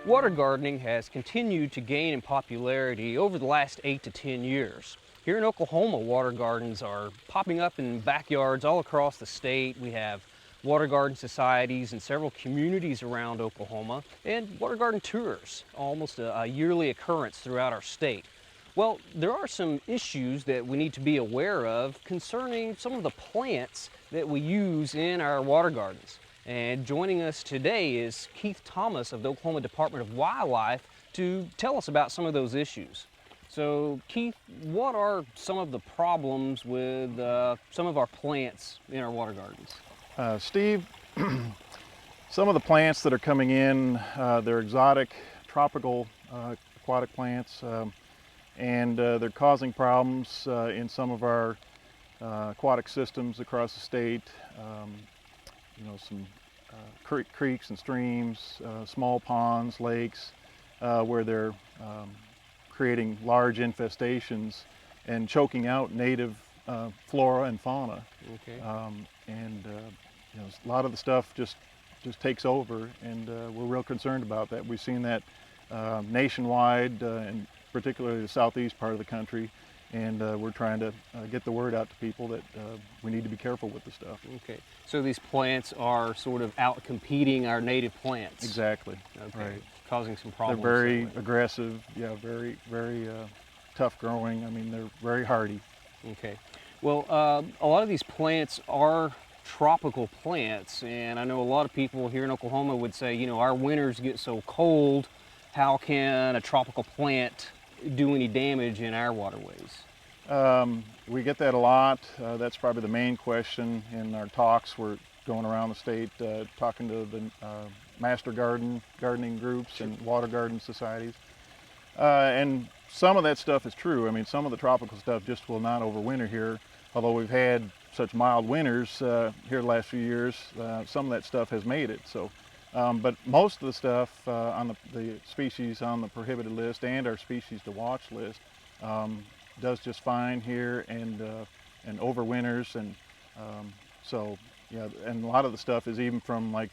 Water gardening has continued to gain in popularity over the last 8 to 10 years. Here in Oklahoma, water gardens are popping up in backyards all across the state. We have water garden societies in several communities around Oklahoma, and water garden tours, almost a yearly occurrence throughout our state. Well, there are some issues that we need to be aware of concerning some of the plants that we use in our water gardens. And joining us today is Keith Thomas of the Oklahoma Department of Wildlife to tell us about some of those issues. So Keith, what are some of the problems with some of our plants in our water gardens? Steve, some of the plants that are coming in, they're exotic, tropical aquatic plants, and they're causing problems in some of our aquatic systems across the state. Some creeks and streams, small ponds, lakes, where they're creating large infestations and choking out native flora and fauna. Okay. A lot of the stuff just takes over, and we're real concerned about that. We've seen that nationwide, and particularly the southeast part of the country. And we're trying to get the word out to people that we need to be careful with the stuff. Okay, so these plants are sort of out competing our native plants. Exactly. Okay, right. Causing some problems. They're very aggressive, yeah, very tough growing. I mean, they're very hardy. Okay, well, a lot of these plants are tropical plants, and I know a lot of people here in Oklahoma would say, you know, our winters get so cold, how can a tropical plant do any damage in our waterways? We get that a lot. That's probably the main question in our talks. We're going around the state talking to the master gardening groups and water garden societies. And some of that stuff is true. I mean, some of the tropical stuff just will not overwinter here. Although we've had such mild winters here the last few years, some of that stuff has made it. So. But most of the stuff on the species on the prohibited list and our species to watch list does just fine here and overwinters, and so yeah. And a lot of the stuff is even from like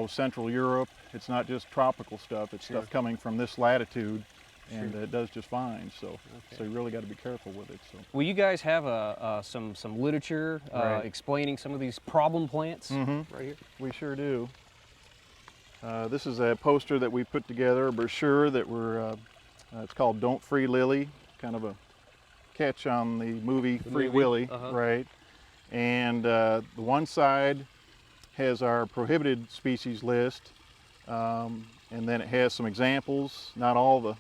Central Europe. It's not just tropical stuff. It's stuff coming from this latitude, and it does just fine. So so you really got to be careful with it. So. Well, you guys have some literature Right. explaining some of these problem plants Mm-hmm. right here. We sure do. This is a poster that we put together, a brochure that it's called Don't Free Lily, kind of a catch on the movie Free Willy, right? And the one side has our prohibited species list, and then it has some examples. Not all the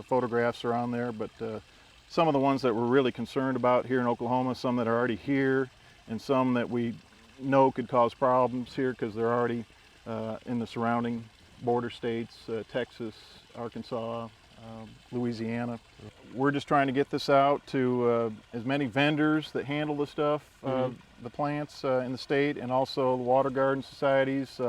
photographs are on there, but some of the ones that we're really concerned about here in Oklahoma, some that are already here, and some that we know could cause problems here because they're already in the surrounding border states, Texas, Arkansas, Louisiana. We're just trying to get this out to as many vendors that handle the stuff, the plants in the state, and also the water garden societies,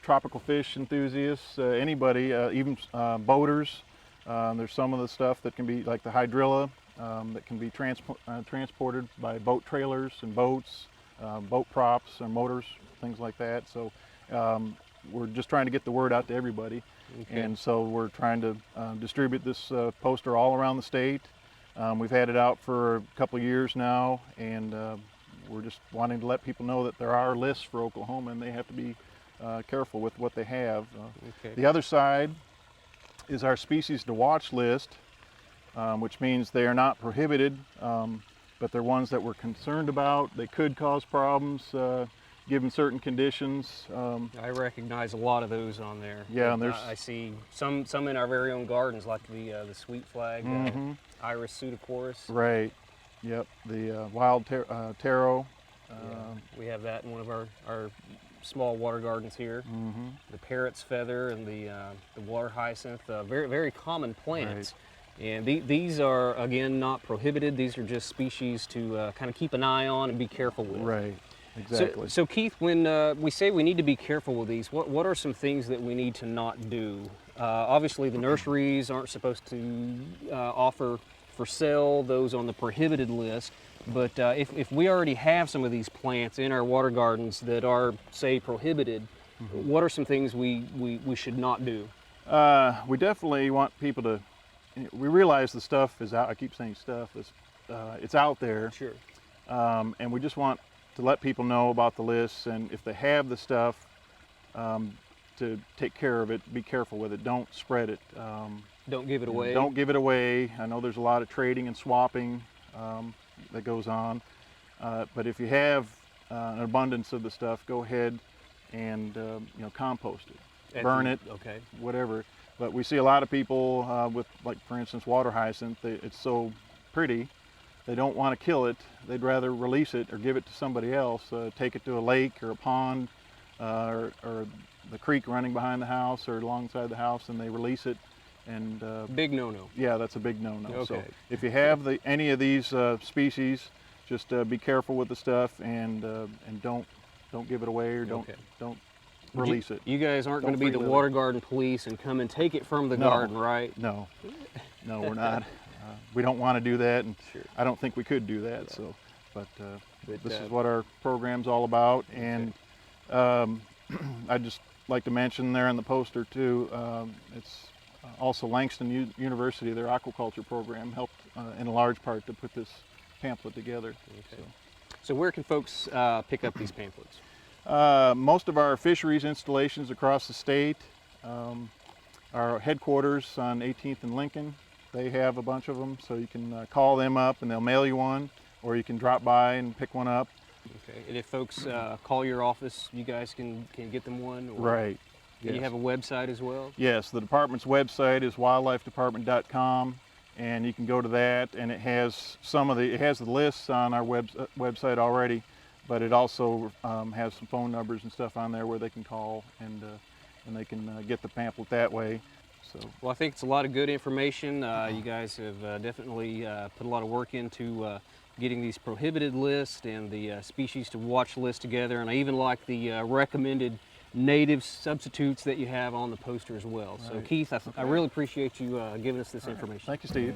tropical fish enthusiasts, anybody, even boaters. There's some of the stuff that can be like the hydrilla that can be transported by boat trailers and boats, boat props and motors, things like that. So we're just trying to get the word out to everybody. Okay. And so we're trying to distribute this poster all around the state. We've had it out for a couple of years now, and we're just wanting to let people know that there are lists for Oklahoma, and they have to be careful with what they have. Okay. The other side is our species to watch list, which means they are not prohibited, but they're ones that we're concerned about. They could cause problems given certain conditions. I recognize a lot of those on there. Yeah, and I see some in our very own gardens, like the sweet flag, Iris pseudochorus. Right. Yep. The wild taro. We have that in one of our small water gardens here. The parrot's feather and the water hyacinth, very common plants. Right. And these are, again, not prohibited. These are just species to kind of keep an eye on and be careful with. Right. Exactly. So Keith, when we say we need to be careful with these, what are some things that we need to not do? Obviously, the nurseries aren't supposed to offer for sale those on the prohibited list, but if we already have some of these plants in our water gardens that are, say, prohibited, what are some things we should not do? We definitely want people to, we realize the stuff is out, I keep saying stuff, it's out there. Sure. And we just want to let people know about the lists, and if they have the stuff, to take care of it, be careful with it, don't spread it. Don't give it away. Don't give it away. I know there's a lot of trading and swapping that goes on, but if you have an abundance of the stuff, go ahead and compost it, burn it, okay, whatever. But we see a lot of people with, like, for instance, water hyacinth. It's so pretty, they don't want to kill it. They'd rather release it or give it to somebody else, take it to a lake or a pond, or the creek running behind the house or alongside the house, and they release it. And big no-no. yeah, that's a big no-no. Okay. So if you have any of these species, just be careful with the stuff, and don't give it away, or don't release it. You guys aren't going to be the free water garden police and come and take it from the garden, right? No, no, we're not. We don't want to do that, and Sure. I don't think we could do that. Yeah. So, but But, this is what our program's all about. Okay. And I'd just like to mention there in the poster too, it's also Langston University, their aquaculture program helped in a large part to put this pamphlet together. Okay. So where can folks pick up these pamphlets? Most of our fisheries installations across the state, our headquarters on 18th and Lincoln, they have a bunch of them, so you can call them up and they'll mail you one, or you can drop by and pick one up. Okay. And if folks call your office, you guys can get them one? Or Right. Do you have a website as well? Yes, the department's website is wildlifedepartment.com, and you can go to that, and it has it has the lists on our website already, but it also has some phone numbers and stuff on there where they can call, and they can get the pamphlet that way. So, well, I think it's a lot of good information. You guys have definitely put a lot of work into getting these prohibited lists and the species to watch list together, and I even like the recommended native substitutes that you have on the poster as well. So right. Keith, I really appreciate you giving us this information. Thank you, Steve.